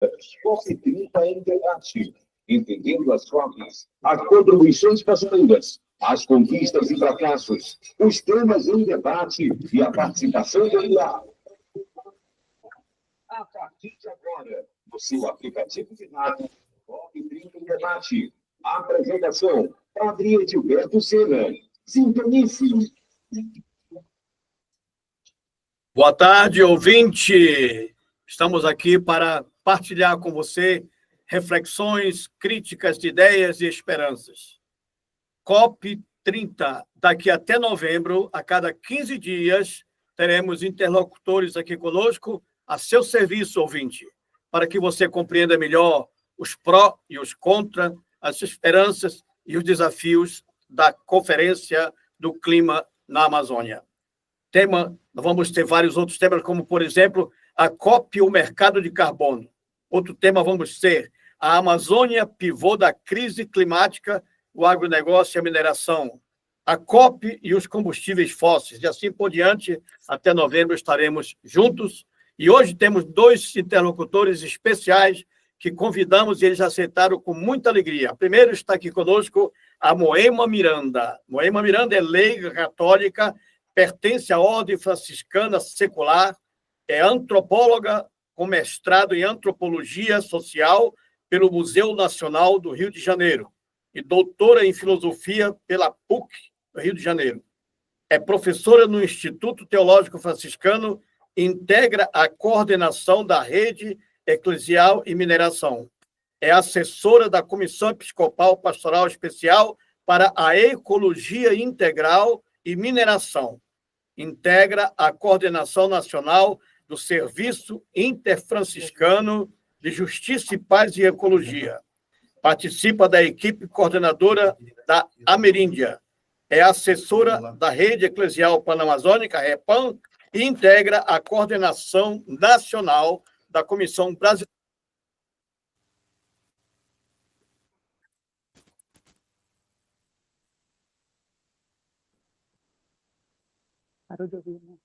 COP30 em debate, entendendo as COPs, as contribuições brasileiras, as conquistas e fracassos, os temas em debate e a participação popular. A partir de agora, no seu aplicativo de rádio, COP30 em debate. Apresentação, Padre Edilberto Senna. Sintonize. Boa tarde, ouvinte. Estamos aqui para partilhar com você reflexões, críticas de ideias e esperanças. COP30, daqui até novembro, a cada 15 dias, teremos interlocutores aqui conosco, a seu serviço, ouvinte, para que você compreenda melhor os pró e os contra, as esperanças e os desafios da Conferência do Clima na Amazônia. Vamos ter vários outros temas, como, por exemplo, a COP e o mercado de carbono. Outro tema vamos ter a Amazônia, pivô da crise climática, o agronegócio e a mineração. A COP e os combustíveis fósseis. E assim por diante, até novembro estaremos juntos. E hoje temos dois interlocutores especiais que convidamos e eles aceitaram com muita alegria. Primeiro está aqui conosco a Moema Miranda. Moema Miranda é leiga católica, pertence à Ordem Franciscana Secular, é antropóloga com mestrado em Antropologia Social pelo Museu Nacional do Rio de Janeiro e doutora em Filosofia pela PUC do Rio de Janeiro. É professora no Instituto Teológico Franciscano, integra a coordenação da Rede Eclesial e Mineração. É assessora da Comissão Episcopal Pastoral Especial para a Ecologia Integral e Mineração. Integra a Coordenação Nacional do Serviço Interfranciscano de Justiça e Paz e Ecologia. Participa da equipe coordenadora da Ameríndia. É assessora da Rede Eclesial Panamazônica, REPAM, e integra a Coordenação Nacional da Comissão Brasileira. Parou de ouvir, né?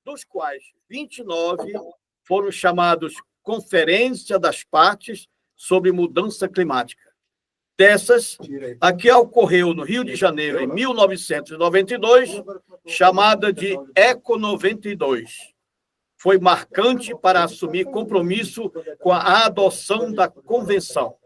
Dos quais 29 foram chamados Conferência das Partes sobre Mudança Climática. Dessas, a que ocorreu no Rio de Janeiro em 1992, chamada de ECO 92. Foi marcante para assumir compromisso com a adoção da Convenção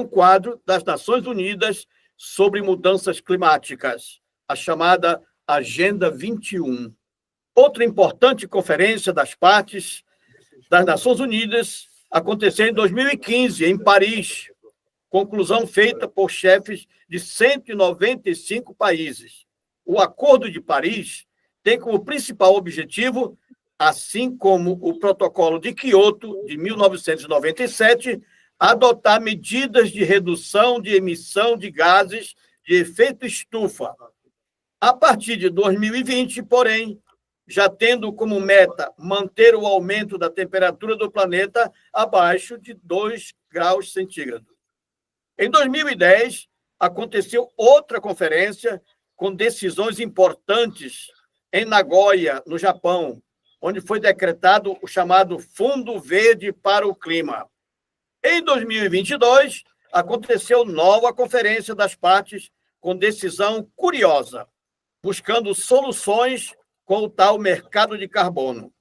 Quadro das Nações Unidas sobre Mudanças Climáticas, a chamada Agenda 21. Outra importante conferência das partes das Nações Unidas aconteceu em 2015, em Paris. Conclusão feita por chefes de 195 países. O Acordo de Paris tem como principal objetivo, assim como o Protocolo de Quioto, de 1997, adotar medidas de redução de emissão de gases de efeito estufa. A partir de 2020, porém, já tendo como meta manter o aumento da temperatura do planeta abaixo de 2 graus centígrados. Em 2010, aconteceu outra conferência com decisões importantes em Nagoya, no Japão, onde foi decretado o chamado Fundo Verde para o Clima. Em 2022, aconteceu nova conferência das partes com decisão curiosa, buscando soluções com o tal mercado de carbono.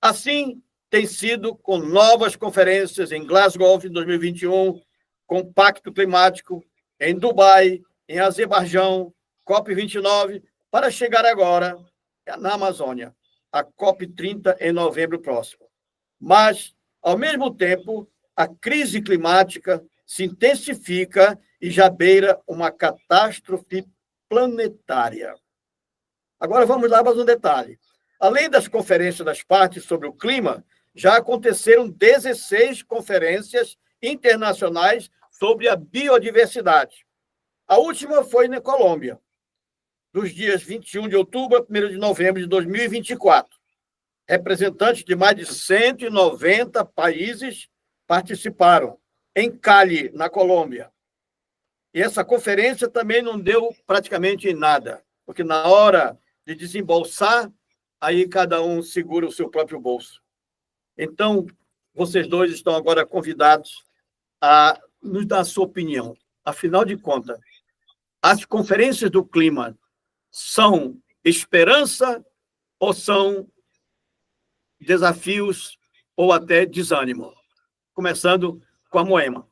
Assim, tem sido com novas conferências em Glasgow em 2021, com o Pacto Climático, em Dubai, em Azerbaijão, COP29, para chegar agora na Amazônia, a COP30 em novembro próximo. Mas, ao mesmo tempo, a crise climática se intensifica e já beira uma catástrofe planetária. Agora vamos lá mais um detalhe. Além das conferências das partes sobre o clima, já aconteceram 16 conferências internacionais sobre a biodiversidade. A última foi na Colômbia, dos dias 21 de outubro a 1º de novembro de 2024. Representantes de mais de 190 países participaram, em Cali, na Colômbia. E essa conferência também não deu praticamente em nada, porque na hora de desembolsar, aí cada um segura o seu próprio bolso. Então, vocês dois estão agora convidados a nos dar a sua opinião. Afinal de contas, as conferências do clima são esperança ou são desafios ou até desânimo? Começando com a Moema.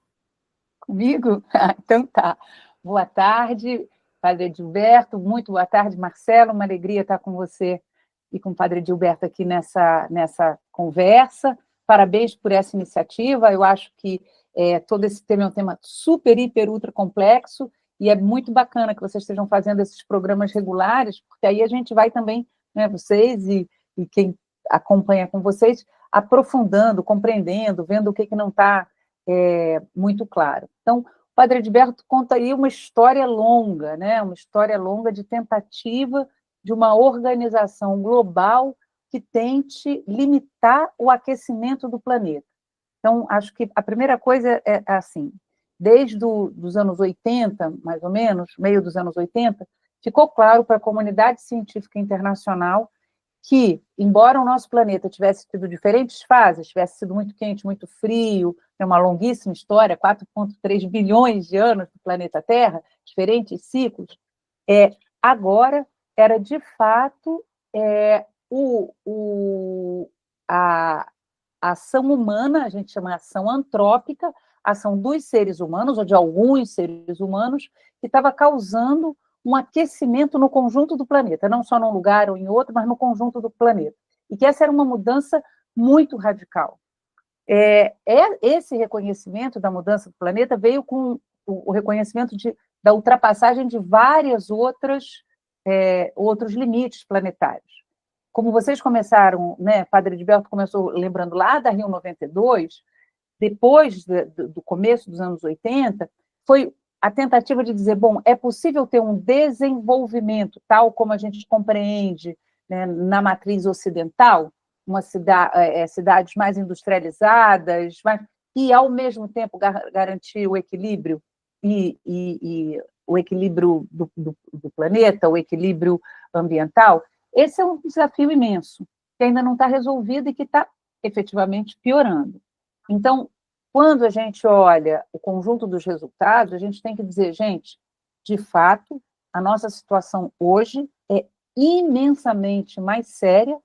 Comigo? Então tá. Boa tarde, Padre Edilberto. Muito boa tarde, Marcelo. Uma alegria estar com você e com o Padre Edilberto aqui nessa conversa. Parabéns por essa iniciativa. Eu acho que todo esse tema é um tema super, hiper, ultra complexo e é muito bacana que vocês estejam fazendo esses programas regulares, porque aí a gente vai também, né, vocês e quem acompanha com vocês, aprofundando, compreendendo, vendo o que não está muito claro. Então, o Padre Edilberto conta aí uma história longa, né? Uma história longa de tentativa de uma organização global que tente limitar o aquecimento do planeta. Então, acho que a primeira coisa é assim, desde os anos 80, mais ou menos, meio dos anos 80, ficou claro para a comunidade científica internacional que, embora o nosso planeta tivesse tido diferentes fases, tivesse sido muito quente, muito frio, é uma longuíssima história, 4,3 bilhões de anos do planeta Terra, diferentes ciclos, agora era, de fato, a ação humana, a gente chama de ação antrópica, ação dos seres humanos, ou de alguns seres humanos, que estava causando um aquecimento no conjunto do planeta, não só num lugar ou em outro, mas no conjunto do planeta. E que essa era uma mudança muito radical. Esse reconhecimento da mudança do planeta veio com o reconhecimento da ultrapassagem de várias outros limites planetários. Como vocês começaram, né, Padre Edilberto começou lembrando lá da Rio 92, depois do começo dos anos 80, foi a tentativa de dizer, bom, é possível ter um desenvolvimento, tal como a gente compreende, né, na matriz ocidental, cidades mais industrializadas, e, ao mesmo tempo, garantir o equilíbrio e o equilíbrio do planeta, o equilíbrio ambiental. Esse é um desafio imenso, que ainda não está resolvido e que está efetivamente piorando. Então, quando a gente olha o conjunto dos resultados, a gente tem que dizer, gente, de fato, a nossa situação hoje é imensamente mais séria,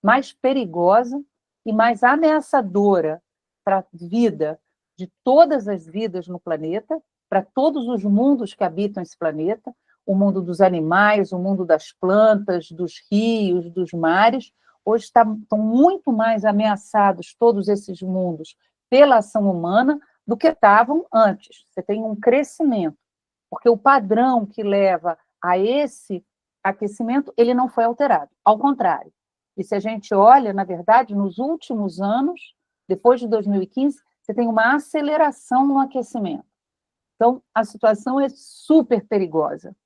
mais perigosa e mais ameaçadora para a vida de todas as vidas no planeta, para todos os mundos que habitam esse planeta, o mundo dos animais, o mundo das plantas, dos rios, dos mares. Hoje estão muito mais ameaçados todos esses mundos pela ação humana do que estavam antes. Você tem um crescimento, porque o padrão que leva a esse aquecimento, ele não foi alterado, ao contrário. E se a gente olha, na verdade, nos últimos anos, depois de 2015, você tem uma aceleração no aquecimento. Então, a situação é super perigosa,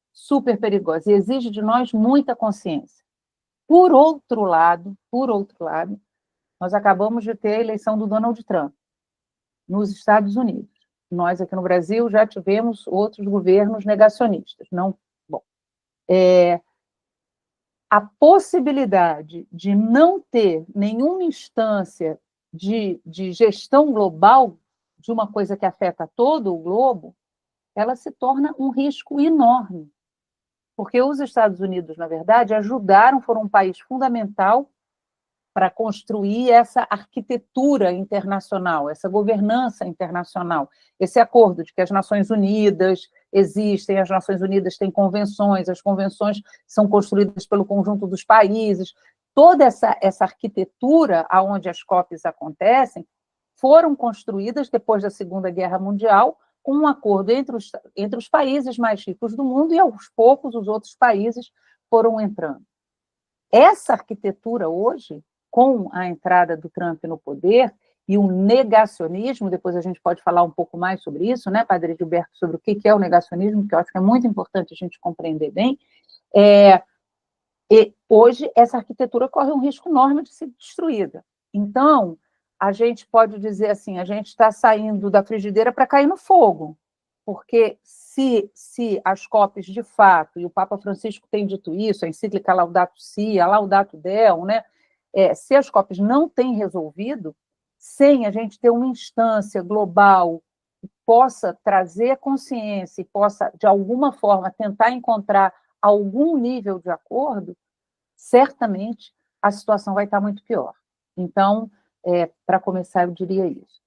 e exige de nós muita consciência. Por outro lado, nós acabamos de ter a eleição do Donald Trump nos Estados Unidos. Nós, aqui no Brasil, já tivemos outros governos negacionistas. A possibilidade de não ter nenhuma instância de gestão global de uma coisa que afeta todo o globo, ela se torna um risco enorme. porque os Estados Unidos, na verdade, ajudaram, foram um país fundamental para construir essa arquitetura internacional, essa governança internacional, esse acordo de que as Nações Unidas existem, as Nações Unidas têm convenções, as convenções são construídas pelo conjunto dos países, toda essa arquitetura onde as COPs acontecem foram construídas depois da Segunda Guerra Mundial com um acordo entre os países mais ricos do mundo e, aos poucos, os outros países foram entrando. Essa arquitetura hoje, com a entrada do Trump no poder e o negacionismo, depois a gente pode falar um pouco mais sobre isso, né, Padre Gilberto, sobre o que é o negacionismo, que eu acho que é muito importante a gente compreender bem, e hoje essa arquitetura corre um risco enorme de ser destruída. Então, a gente pode dizer assim, a gente está saindo da frigideira para cair no fogo, porque se as COPs de fato, e o Papa Francisco tem dito isso, a encíclica Laudato Si, a Laudato Deum, né, se as COPs não têm resolvido, sem a gente ter uma instância global que possa trazer consciência e possa, de alguma forma, tentar encontrar algum nível de acordo, certamente a situação vai estar muito pior. Então, para começar, eu diria isso.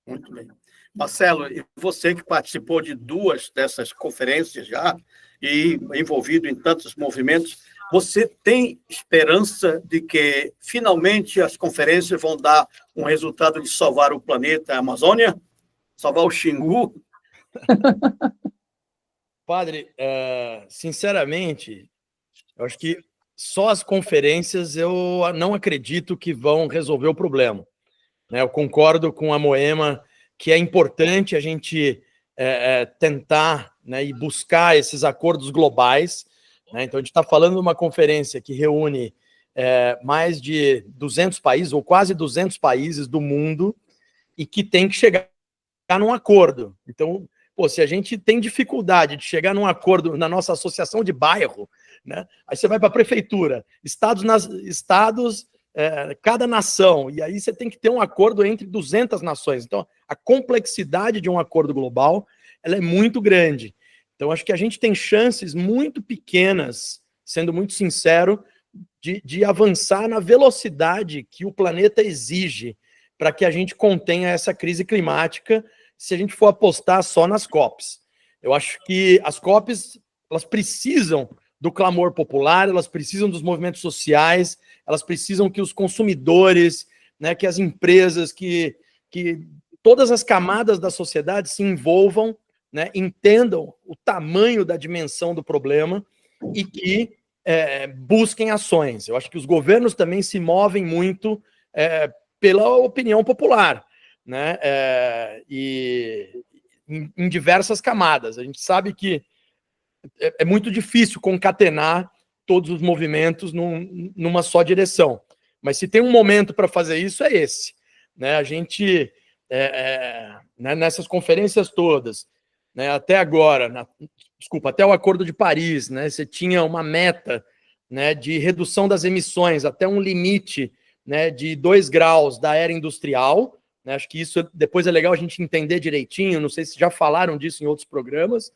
Muito bem. Marcelo, e você que participou de 2 dessas conferências já, e envolvido em tantos movimentos, você tem esperança de que, finalmente, as conferências vão dar um resultado de salvar o planeta, a Amazônia? Salvar o Xingu? Padre, sinceramente, eu acho que só as conferências eu não acredito que vão resolver o problema. Eu concordo com a Moema que é importante a gente tentar, né, e buscar esses acordos globais. Então, a gente está falando de uma conferência que reúne mais de 200 países, ou quase 200 países do mundo, e que tem que chegar num acordo. Então, se a gente tem dificuldade de chegar num acordo na nossa associação de bairro, né, aí você vai para a prefeitura, estados, cada nação, e aí você tem que ter um acordo entre 200 nações. Então, a complexidade de um acordo global ela é muito grande. Então, acho que a gente tem chances muito pequenas, sendo muito sincero, de avançar na velocidade que o planeta exige para que a gente contenha essa crise climática, se a gente for apostar só nas COPs. Eu acho que as COPs elas precisam do clamor popular, elas precisam dos movimentos sociais, elas precisam que os consumidores, né, que as empresas, que todas as camadas da sociedade se envolvam, né, entendam o tamanho da dimensão do problema e que busquem ações. Eu acho que os governos também se movem muito pela opinião popular, né, e em diversas camadas. A gente sabe que é muito difícil concatenar todos os movimentos numa só direção, mas se tem um momento para fazer isso, é esse. Né? A gente, né, nessas conferências todas, né, até agora, até o Acordo de Paris, né, você tinha uma meta, né, de redução das emissões até um limite, né, de 2 graus da era industrial. Né, acho que isso depois é legal a gente entender direitinho, não sei se já falaram disso em outros programas.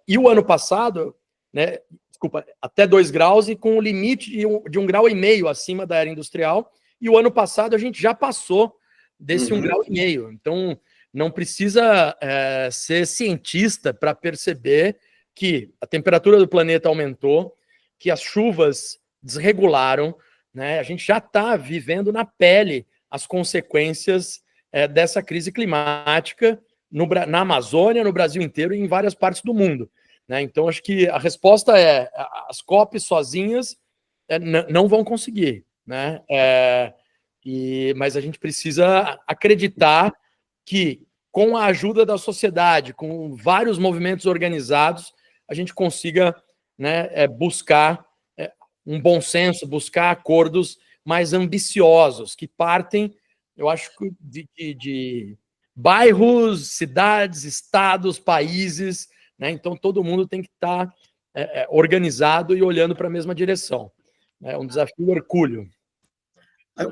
E o ano passado, né, até 2 graus e com o limite de 1,5 grau acima da era industrial, e o ano passado a gente já passou desse 1,5 grau. Então, não precisa ser cientista para perceber que a temperatura do planeta aumentou, que as chuvas desregularam, né? A gente já está vivendo na pele as consequências dessa crise climática na Amazônia, no Brasil inteiro e em várias partes do mundo. Né? Então, acho que a resposta as COPs sozinhas não vão conseguir. Né? Mas a gente precisa acreditar que, com a ajuda da sociedade, com vários movimentos organizados, a gente consiga, né, buscar um bom senso, buscar acordos mais ambiciosos, que partem, eu acho, de bairros, cidades, estados, países, né? Então todo mundo tem que estar organizado e olhando para a mesma direção. É um desafio hercúleo.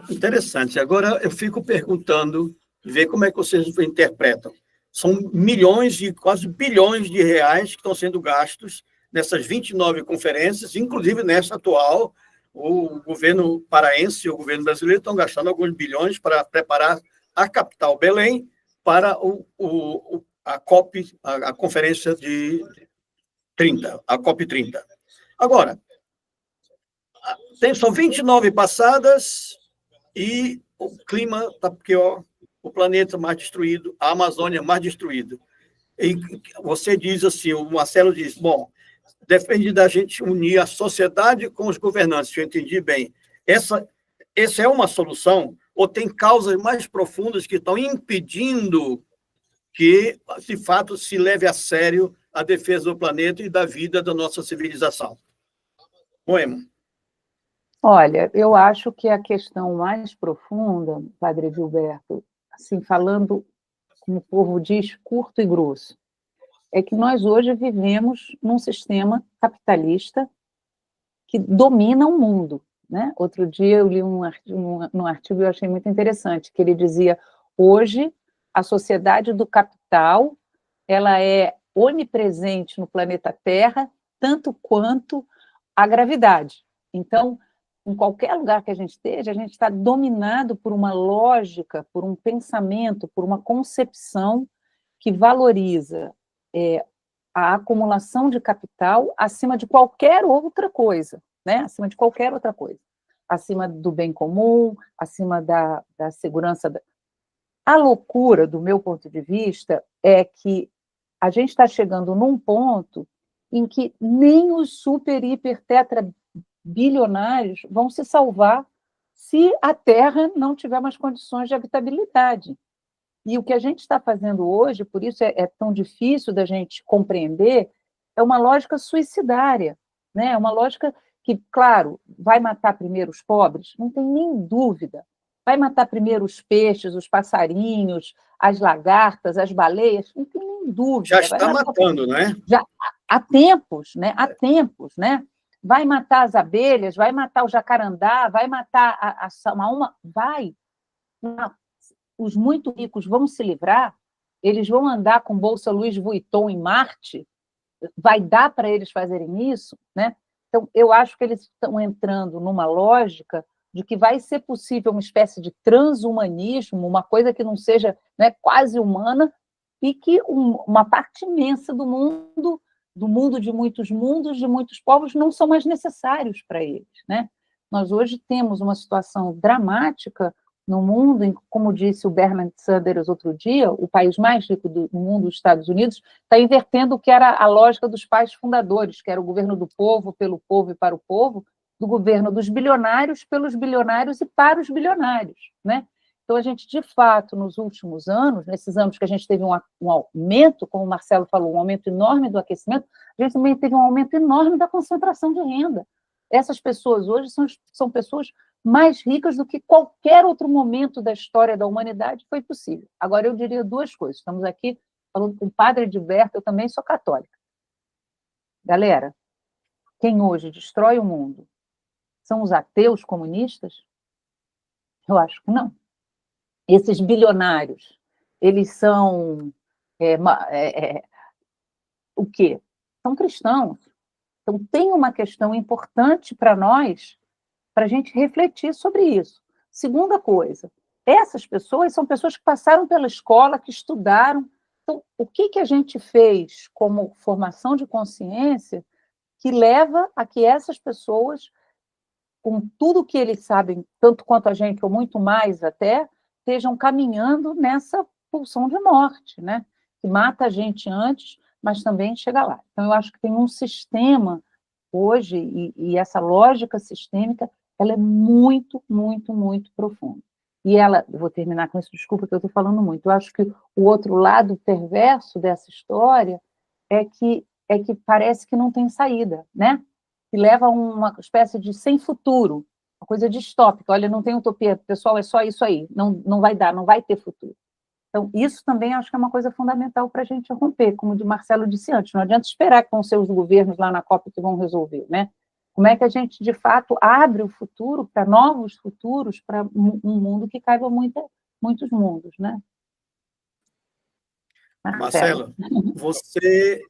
Interessante. Agora eu fico perguntando, ver como é que vocês interpretam. São milhões e quase bilhões de reais que estão sendo gastos nessas 29 conferências, inclusive nessa atual, o governo paraense e o governo brasileiro estão gastando alguns bilhões para preparar a capital Belém para a COP, a conferência de 30, a COP 30. Agora, são 29 passadas e o clima está pior, o planeta mais destruído, a Amazônia mais destruída. E você diz assim, o Marcelo diz, bom, depende da gente unir a sociedade com os governantes, se eu entendi bem. Essa é uma solução ou tem causas mais profundas que estão impedindo que, de fato, se leve a sério a defesa do planeta e da vida da nossa civilização? Moema. Olha, eu acho que a questão mais profunda, Padre Gilberto, assim, falando, como o povo diz, curto e grosso, é que nós hoje vivemos num sistema capitalista que domina o mundo, né? Outro dia eu li um artigo que eu achei muito interessante, que ele dizia, hoje, a sociedade do capital, ela é onipresente no planeta Terra, tanto quanto a gravidade. Então, em qualquer lugar que a gente esteja, a gente está dominado por uma lógica, por um pensamento, por uma concepção que valoriza a acumulação de capital acima de qualquer outra coisa, né? Acima de qualquer outra coisa. Acima do bem comum, acima da segurança. A loucura, do meu ponto de vista, é que a gente está chegando num ponto em que nem os super, hiper, tetra bilionários vão se salvar se a Terra não tiver mais condições de habitabilidade. E o que a gente está fazendo hoje, por isso é tão difícil da gente compreender, é uma lógica suicidária, né? É uma lógica que, claro, vai matar primeiro os pobres, não tem nem dúvida. Vai matar primeiro os peixes, os passarinhos, as lagartas, as baleias, não tem nem dúvida. Já está matando, né? Já há tempos, né? Há tempos, né? Vai matar as abelhas, vai matar o jacarandá, vai matar a samaúma, vai. Os muito ricos vão se livrar, eles vão andar com bolsa Louis Vuitton em Marte, vai dar para eles fazerem isso, né? Então, eu acho que eles estão entrando numa lógica de que vai ser possível uma espécie de transhumanismo, uma coisa que não seja, né, quase humana, e que uma parte imensa do mundo de muitos povos, não são mais necessários para eles, né? Nós hoje temos uma situação dramática no mundo, como disse o Bernard Sanders outro dia, o país mais rico do mundo, os Estados Unidos, está invertendo o que era a lógica dos pais fundadores, que era o governo do povo, pelo povo e para o povo, do governo dos bilionários, pelos bilionários e para os bilionários, né? Então, a gente, de fato, nos últimos anos, nesses anos que a gente teve um aumento, como o Marcelo falou, um aumento enorme do aquecimento, a gente também teve um aumento enorme da concentração de renda. Essas pessoas hoje são pessoas mais ricas do que qualquer outro momento da história da humanidade foi possível. Agora, eu diria duas coisas. Estamos aqui falando com o Padre Gilberto, eu também sou católica. Galera, quem hoje destrói o mundo são os ateus comunistas? Eu acho que não. Esses bilionários, eles são o quê? São cristãos. Então, tem uma questão importante para nós, para a gente refletir sobre isso. Segunda coisa, essas pessoas são pessoas que passaram pela escola, que estudaram. Então, o que a gente fez como formação de consciência que leva a que essas pessoas, com tudo que eles sabem, tanto quanto a gente, ou muito mais até, estejam caminhando nessa pulsão de morte, né? Que mata a gente antes, mas também chega lá. Então, eu acho que tem um sistema hoje, e essa lógica sistêmica, ela é muito, muito, muito profunda. E ela, eu vou terminar com isso, desculpa que eu estou falando muito, eu acho que o outro lado perverso dessa história é que parece que não tem saída, né? Que leva a uma espécie de sem futuro, uma coisa distópica. Olha, não tem utopia, pessoal, é só isso aí, não vai dar, não vai ter futuro. Então, isso também acho que é uma coisa fundamental para a gente romper, como o Marcelo disse antes, não adianta esperar que vão ser os governos lá na COP que vão resolver, né? Como é que a gente, de fato, abre o futuro para novos futuros, para um mundo que caiba muitos mundos, né? Marcelo, você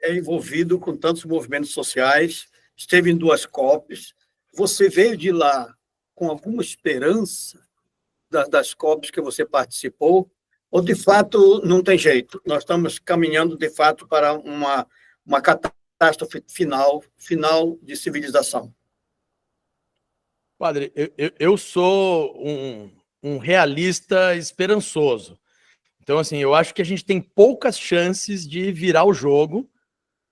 é envolvido com tantos movimentos sociais, esteve em 2 COPs. Você veio de lá com alguma esperança das COPs que você participou? Ou, de fato, não tem jeito? Nós estamos caminhando, de fato, para uma catástrofe final de civilização. Padre, eu sou um realista esperançoso. Então, assim, eu acho que a gente tem poucas chances de virar o jogo,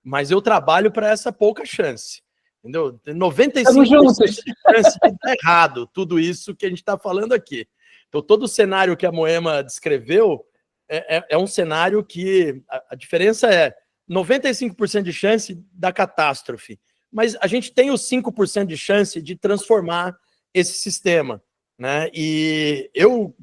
mas eu trabalho para essa pouca chance. Entendeu? Tem 95% de chance de dar errado tudo isso que a gente está falando aqui. Então, todo o cenário que a Moema descreveu é um cenário que a diferença é 95% de chance da catástrofe, mas a gente tem os 5% de chance de transformar esse sistema, né? E eu,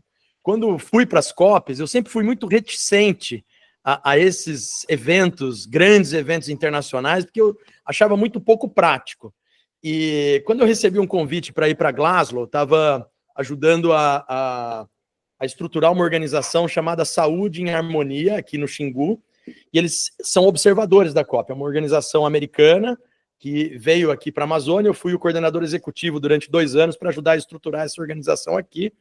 quando fui para as COPs, eu sempre fui muito reticente a esses eventos, grandes eventos internacionais, porque eu achava muito pouco prático. E quando eu recebi um convite para ir para Glasgow, eu estava ajudando a estruturar uma organização chamada Saúde em Harmonia, aqui no Xingu, e eles são observadores da COP, é uma organização americana que veio aqui para a Amazônia. Eu fui o coordenador executivo durante 2 anos para ajudar a estruturar essa organização aqui,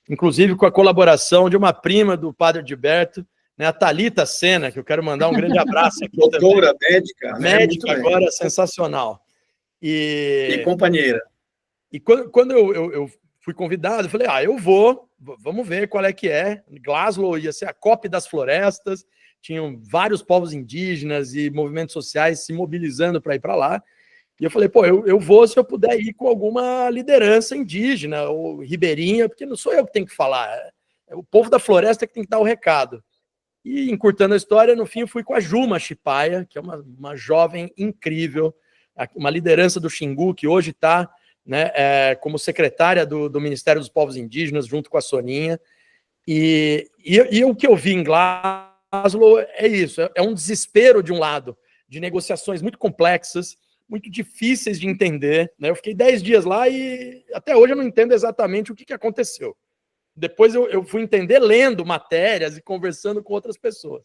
inclusive com a colaboração de uma prima do Padre Gilberto, né, a Thalita Sena, que eu quero mandar um grande abraço aqui. Doutora, médica. Médica, agora, sensacional. E companheira. E quando eu fui convidado, eu falei, eu vou, vamos ver qual é que é. Glasgow ia ser a COP das florestas, tinham vários povos indígenas e movimentos sociais se mobilizando para ir para lá. E eu falei, eu vou se eu puder ir com alguma liderança indígena ou ribeirinha, porque não sou eu que tenho que falar, é o povo da floresta que tem que dar o recado. E, encurtando a história, no fim eu fui com a Juma Chipaia, que é uma jovem incrível, uma liderança do Xingu, que hoje está, né, como secretária do Ministério dos Povos Indígenas, junto com a Soninha. E o que eu vi em Glasgow é isso, é um desespero de um lado, de negociações muito complexas, muito difíceis de entender, né? Eu fiquei 10 dias lá e até hoje eu não entendo exatamente o que aconteceu. Depois eu fui entender lendo matérias e conversando com outras pessoas.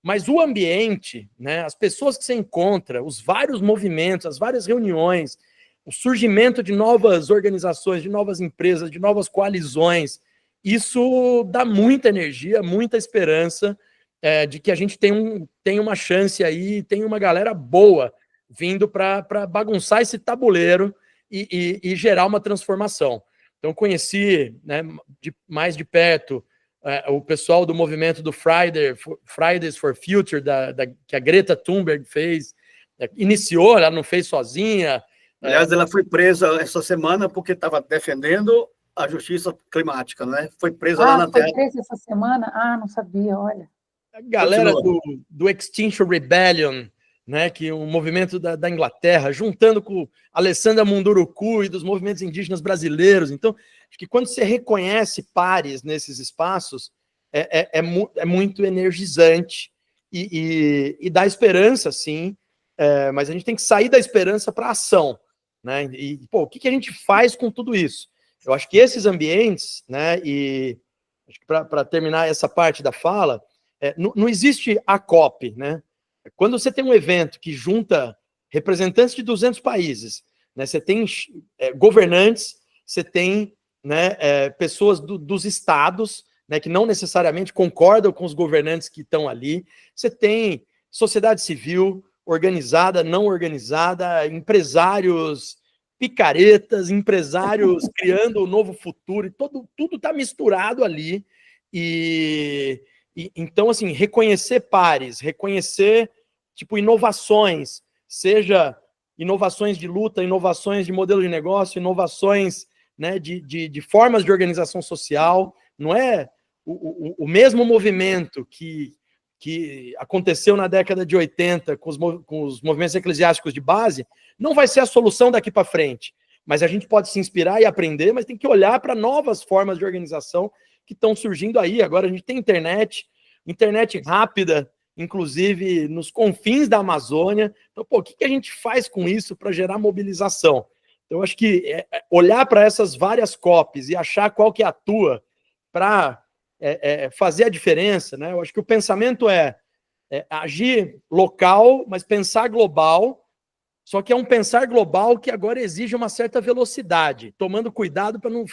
Mas o ambiente, né, as pessoas que você encontra, os vários movimentos, as várias reuniões, o surgimento de novas organizações, de novas empresas, de novas coalizões, isso dá muita energia, muita esperança de que a gente tem uma chance aí, tem uma galera boa vindo para bagunçar esse tabuleiro e gerar uma transformação. Então, conheci, né, mais de perto o pessoal do movimento do Fridays for Future, que a Greta Thunberg fez, iniciou, ela não fez sozinha. Aliás, ela foi presa essa semana porque estava defendendo a justiça climática, né? Foi presa lá na Terra. Foi presa essa semana? Não sabia, olha. A galera do Extinction Rebellion, né, que é um movimento da Inglaterra, juntando com Alessandra Munduruku e dos movimentos indígenas brasileiros. Então, acho que quando você reconhece pares nesses espaços, é muito energizante e dá esperança, sim, mas a gente tem que sair da esperança para a ação, né? E, o que a gente faz com tudo isso? Eu acho que esses ambientes, né, e para terminar essa parte da fala, não existe a COP, né? Quando você tem um evento que junta representantes de 200 países, né, você tem governantes, você tem, né, pessoas dos estados, né, que não necessariamente concordam com os governantes que estão ali, você tem sociedade civil, organizada, não organizada, empresários picaretas, empresários criando um novo futuro, e tudo está misturado ali. Então, assim, reconhecer pares, reconhecer, tipo, inovações, seja inovações de luta, inovações de modelo de negócio, inovações, né, de formas de organização social, não é o mesmo movimento que aconteceu na década de 80 com os movimentos eclesiásticos de base, não vai ser a solução daqui para frente, mas a gente pode se inspirar e aprender, mas tem que olhar para novas formas de organização que estão surgindo aí. Agora a gente tem internet rápida, inclusive nos confins da Amazônia. Então, o que a gente faz com isso para gerar mobilização? Então, eu acho que olhar para essas várias COPs e achar qual que atua para fazer a diferença, né? Eu acho que o pensamento agir local, mas pensar global, só que é um pensar global que agora exige uma certa velocidade, tomando cuidado para não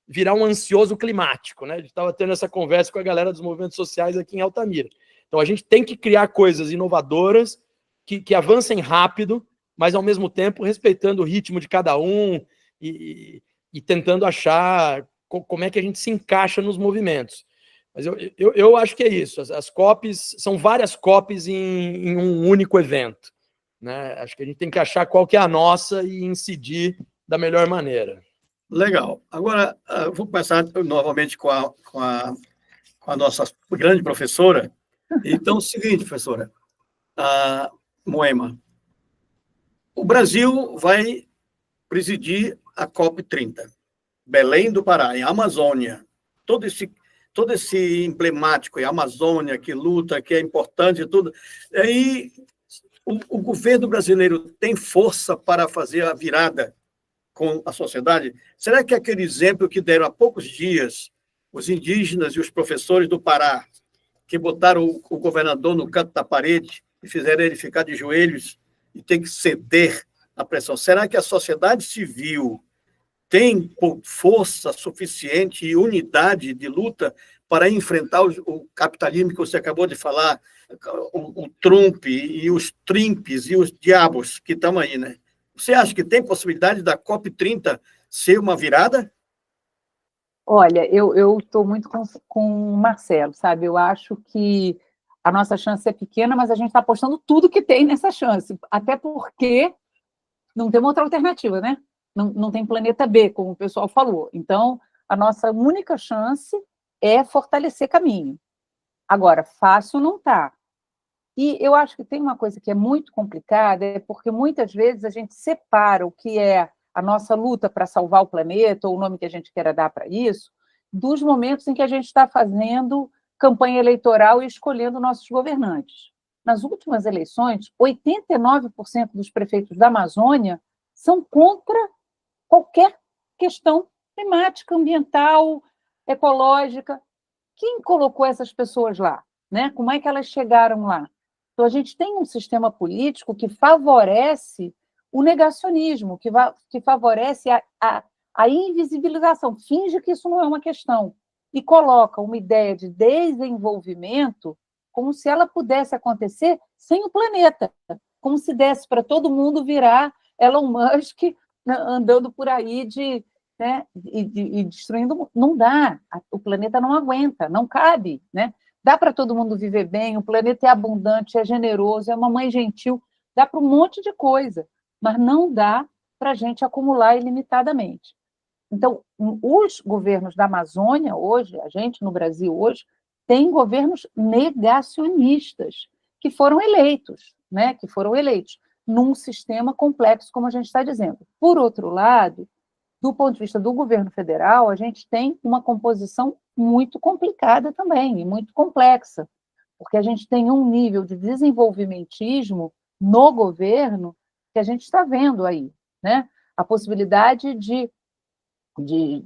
virar um ansioso climático, né? A gente estava tendo essa conversa com a galera dos movimentos sociais aqui em Altamira. Então, a gente tem que criar coisas inovadoras que avancem rápido, mas, ao mesmo tempo, respeitando o ritmo de cada um e tentando achar como é que a gente se encaixa nos movimentos. Mas eu acho que é isso. As COPs, são várias COPs em um único evento, né? Acho que a gente tem que achar qual que é a nossa e incidir da melhor maneira. Legal. Agora, vou começar novamente com a nossa grande professora. Então, é o seguinte, professora, Moema, o Brasil vai presidir a COP30, Belém do Pará, em Amazônia. Todo esse emblemático, a Amazônia que luta, que é importante e tudo. Aí, o governo brasileiro tem força para fazer a virada com a sociedade? Será que aquele exemplo que deram há poucos dias os indígenas e os professores do Pará, que botaram o governador no canto da parede e fizeram ele ficar de joelhos e ter que ceder à pressão, será que a sociedade civil tem força suficiente e unidade de luta para enfrentar o capitalismo que você acabou de falar, o Trump e os Trimps e os diabos que estão aí, né? Você acha que tem possibilidade da COP30 ser uma virada? Olha, eu estou muito com o Marcelo, sabe? Eu acho que a nossa chance é pequena, mas a gente está apostando tudo que tem nessa chance, até porque não tem uma outra alternativa, né? Não tem planeta B, como o pessoal falou. Então, a nossa única chance é fortalecer caminho. Agora, fácil não está. E eu acho que tem uma coisa que é muito complicada, é porque muitas vezes a gente separa o que é a nossa luta para salvar o planeta, ou o nome que a gente queira dar para isso, dos momentos em que a gente está fazendo campanha eleitoral e escolhendo nossos governantes. Nas últimas eleições, 89% dos prefeitos da Amazônia são contra qualquer questão climática, ambiental, ecológica. Quem colocou essas pessoas lá? Né? Como é que elas chegaram lá? Então, a gente tem um sistema político que favorece o negacionismo, que favorece a invisibilização, finge que isso não é uma questão, e coloca uma ideia de desenvolvimento como se ela pudesse acontecer sem o planeta, como se desse para todo mundo virar Elon Musk andando por aí né, e destruindo. Não dá, o planeta não aguenta, não cabe, né? Dá para todo mundo viver bem, o planeta é abundante, é generoso, é uma mãe gentil, dá para um monte de coisa, mas não dá para a gente acumular ilimitadamente. Então, os governos da Amazônia hoje, a gente no Brasil hoje, tem governos negacionistas que foram eleitos, né? Que foram eleitos num sistema complexo, como a gente está dizendo. Por outro lado, do ponto de vista do governo federal, a gente tem uma composição muito complicada também, e muito complexa, porque a gente tem um nível de desenvolvimentismo no governo que a gente está vendo aí, né? A possibilidade de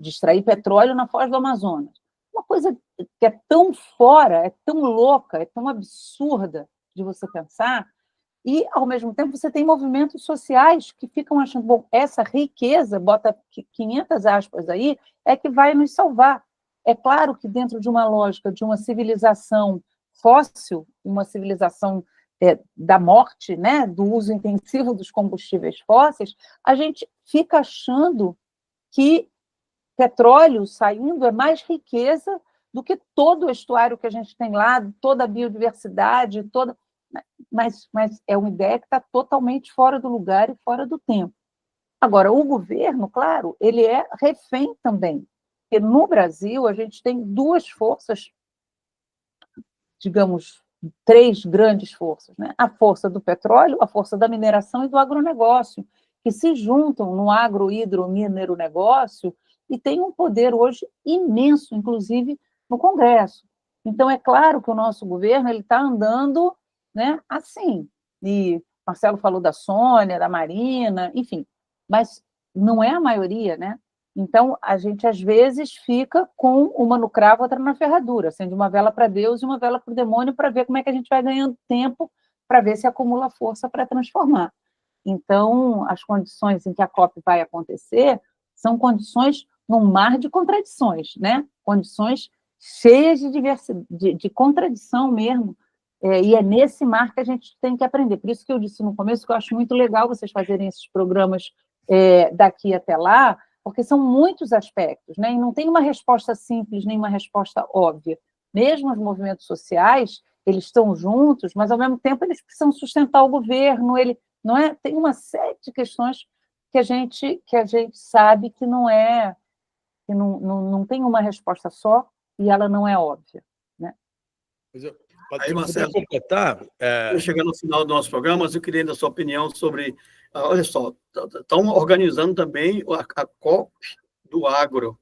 extrair petróleo na foz do Amazonas. Uma coisa que é tão fora, é tão louca, é tão absurda de você pensar, e, ao mesmo tempo, você tem movimentos sociais que ficam achando, bom, essa riqueza, bota 500 aspas aí, é que vai nos salvar. É claro que dentro de uma lógica de uma civilização fóssil, uma civilização da morte, né, do uso intensivo dos combustíveis fósseis, a gente fica achando que petróleo saindo é mais riqueza do que todo o estuário que a gente tem lá, toda a biodiversidade, mas é uma ideia que está totalmente fora do lugar e fora do tempo. Agora, o governo, claro, ele é refém também, porque no Brasil a gente tem duas forças, digamos, 3 grandes forças, né? A força do petróleo, a força da mineração e do agronegócio, que se juntam no agro-hidro-mineronegócio e tem um poder hoje imenso, inclusive no Congresso. Então, é claro que o nosso governo está andando, né, assim, e Marcelo falou da Sônia, da Marina, enfim, mas não é a maioria, né? Então, a gente, às vezes, fica com uma no cravo, outra na ferradura, acende uma vela para Deus e uma vela para o demônio, para ver como é que a gente vai ganhando tempo, para ver se acumula força para transformar. Então, as condições em que a COP vai acontecer são condições num mar de contradições, né? Condições cheias de diversidade, de contradição mesmo, e é nesse mar que a gente tem que aprender. Por isso que eu disse no começo que eu acho muito legal vocês fazerem esses programas daqui até lá, porque são muitos aspectos, né? E não tem uma resposta simples, nem uma resposta óbvia. Mesmo os movimentos sociais, eles estão juntos, mas, ao mesmo tempo, eles precisam sustentar o governo, não é? Tem uma série de questões que a gente sabe que não tem uma resposta só e ela não é óbvia, né? Aí, Marcelo, completar, chegando no final do nosso programa, mas eu queria a sua opinião sobre... Olha só, estão organizando também a COP do agro.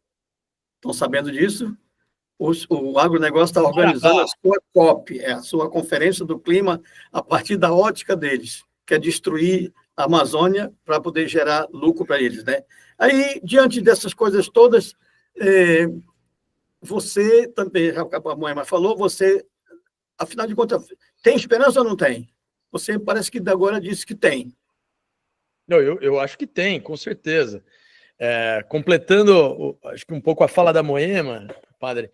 Estão sabendo disso? O agronegócio está organizando a sua COP, a sua Conferência do Clima, a partir da ótica deles, que é destruir a Amazônia para poder gerar lucro para eles, né? Aí, diante dessas coisas todas, você também, a Moema falou, você, afinal de contas, tem esperança ou não tem? Você parece que agora disse que tem. Não, eu acho que tem, com certeza. Completando, acho que um pouco a fala da Moema, padre,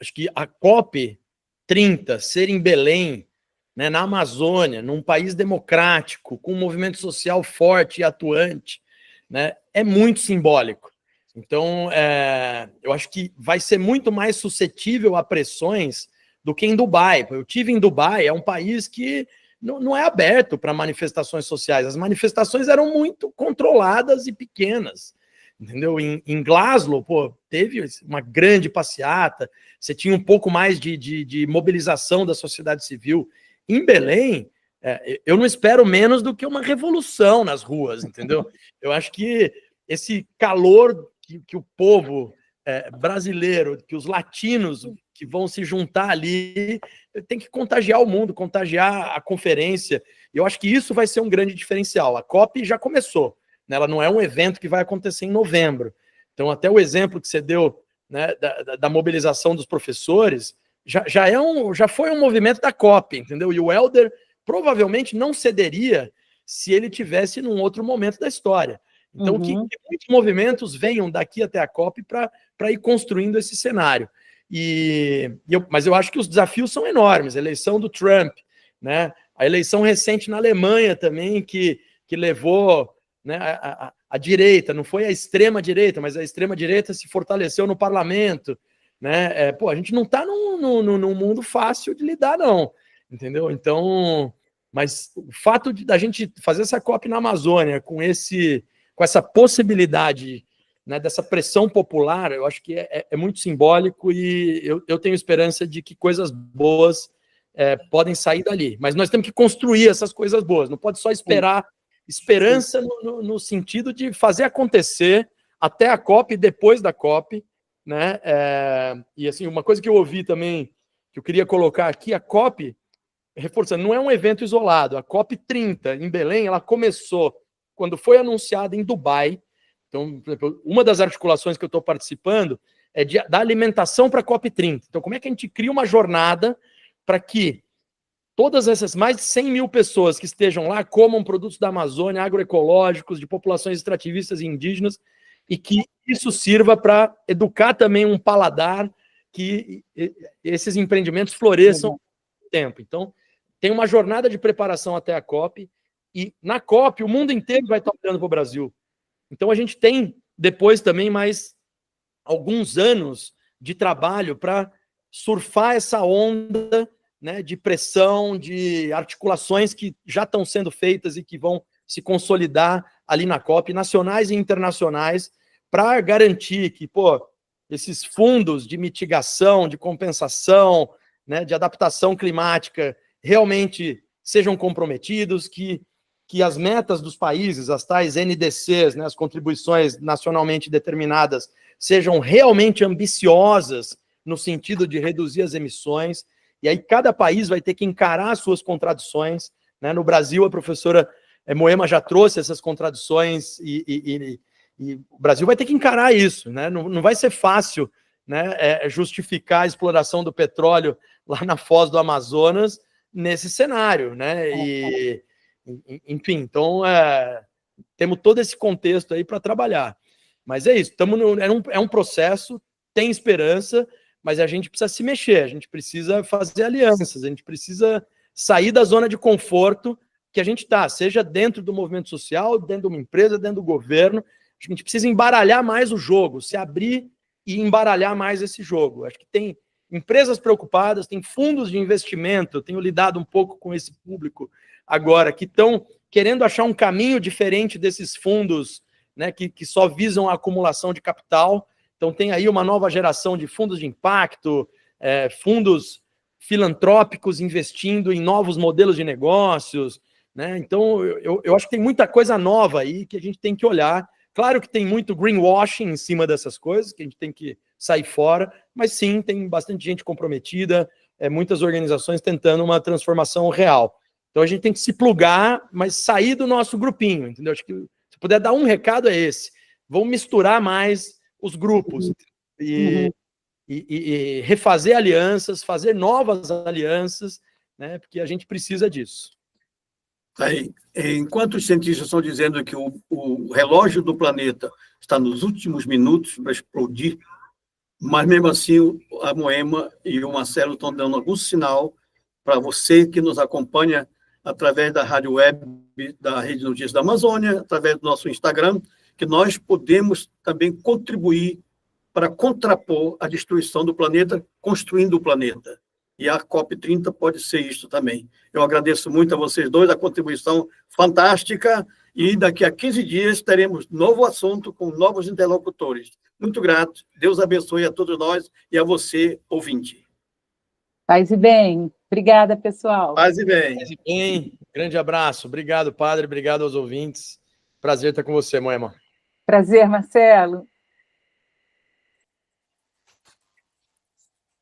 acho que a COP 30 ser em Belém, né, na Amazônia, num país democrático, com um movimento social forte e atuante, né, é muito simbólico. Então, eu acho que vai ser muito mais suscetível a pressões do que em Dubai. Eu tive em Dubai, é um país que não é aberto para manifestações sociais. As manifestações eram muito controladas e pequenas, entendeu? Em Glasgow, teve uma grande passeata, você tinha um pouco mais de mobilização da sociedade civil. Em Belém, eu não espero menos do que uma revolução nas ruas, entendeu? Eu acho que esse calor que o povo brasileiro, que os latinos que vão se juntar ali, tem que contagiar o mundo, contagiar a conferência. E eu acho que isso vai ser um grande diferencial. A COP já começou, né? Ela não é um evento que vai acontecer em novembro. Então, até o exemplo que você deu, né, da mobilização dos professores, já foi um movimento da COP, entendeu? E o Helder provavelmente não cederia se ele tivesse num outro momento da história. Então, que muitos movimentos venham daqui até a COP para ir construindo esse cenário. Mas eu acho que os desafios são enormes. A eleição do Trump, né? A eleição recente na Alemanha também, que levou, né, a direita, não foi a extrema-direita, mas a extrema-direita se fortaleceu no parlamento. Né? A gente não está num mundo fácil de lidar, não. Entendeu? Então, mas o fato da gente fazer essa COP na Amazônia com essa possibilidade, né, dessa pressão popular, eu acho que é muito simbólico e eu tenho esperança de que coisas boas podem sair dali. Mas nós temos que construir essas coisas boas, não pode só esperar. Esperança no sentido de fazer acontecer até a COP e depois da COP, né? E assim, uma coisa que eu ouvi também, que eu queria colocar aqui, a COP, reforçando, não é um evento isolado. A COP 30 em Belém, ela começou quando foi anunciada em Dubai. Então, por exemplo, uma das articulações que eu estou participando é da alimentação para a COP 30. Então, como é que a gente cria uma jornada para que todas essas mais de 100 mil pessoas que estejam lá comam produtos da Amazônia, agroecológicos, de populações extrativistas e indígenas, e que isso sirva para educar também um paladar, que esses empreendimentos floresçam no tempo. Então, tem uma jornada de preparação até a COP, e na COP o mundo inteiro vai estar olhando para o Brasil. Então, a gente tem depois também mais alguns anos de trabalho para surfar essa onda, né, de pressão, de articulações que já estão sendo feitas e que vão se consolidar ali na COP, nacionais e internacionais, para garantir que, esses fundos de mitigação, de compensação, né, de adaptação climática realmente sejam comprometidos, que as metas dos países, as tais NDCs, né, as contribuições nacionalmente determinadas, sejam realmente ambiciosas no sentido de reduzir as emissões. E aí cada país vai ter que encarar as suas contradições, né? No Brasil, a professora Moema já trouxe essas contradições e E o Brasil vai ter que encarar isso, né? Não vai ser fácil, né, justificar a exploração do petróleo lá na foz do Amazonas nesse cenário, né? E, enfim, então temos todo esse contexto aí para trabalhar. Mas é isso, é um processo, tem esperança, mas a gente precisa se mexer, a gente precisa fazer alianças, a gente precisa sair da zona de conforto que a gente está, seja dentro do movimento social, dentro de uma empresa, dentro do governo. A gente precisa embaralhar mais o jogo, se abrir e embaralhar mais esse jogo. Acho que tem empresas preocupadas, tem fundos de investimento, eu tenho lidado um pouco com esse público agora, que estão querendo achar um caminho diferente desses fundos, né, que só visam a acumulação de capital. Então tem aí uma nova geração de fundos de impacto, fundos filantrópicos investindo em novos modelos de negócios, né? Então eu acho que tem muita coisa nova aí que a gente tem que olhar. Claro que tem muito greenwashing em cima dessas coisas, que a gente tem que sair fora, mas sim, tem bastante gente comprometida, muitas organizações tentando uma transformação real. Então a gente tem que se plugar, mas sair do nosso grupinho, entendeu? Acho que se puder dar um recado é esse. Vamos misturar mais os grupos e refazer alianças, fazer novas alianças, né? Porque a gente precisa disso. Aí, enquanto os cientistas estão dizendo que o relógio do planeta está nos últimos minutos para explodir, mas mesmo assim a Moema e o Marcelo estão dando algum sinal para você que nos acompanha através da rádio web da Rede Notícias da Amazônia, através do nosso Instagram, que nós podemos também contribuir para contrapor a destruição do planeta, construindo o planeta. E a COP30 pode ser isso também. Eu agradeço muito a vocês dois, a contribuição fantástica, e daqui a 15 dias teremos novo assunto com novos interlocutores. Muito grato. Deus abençoe a todos nós e a você, ouvinte. Paz e bem. Obrigada, pessoal. Paz e bem. Paz e bem. Grande abraço. Obrigado, padre. Obrigado aos ouvintes. Prazer estar com você, Moema. Prazer, Marcelo.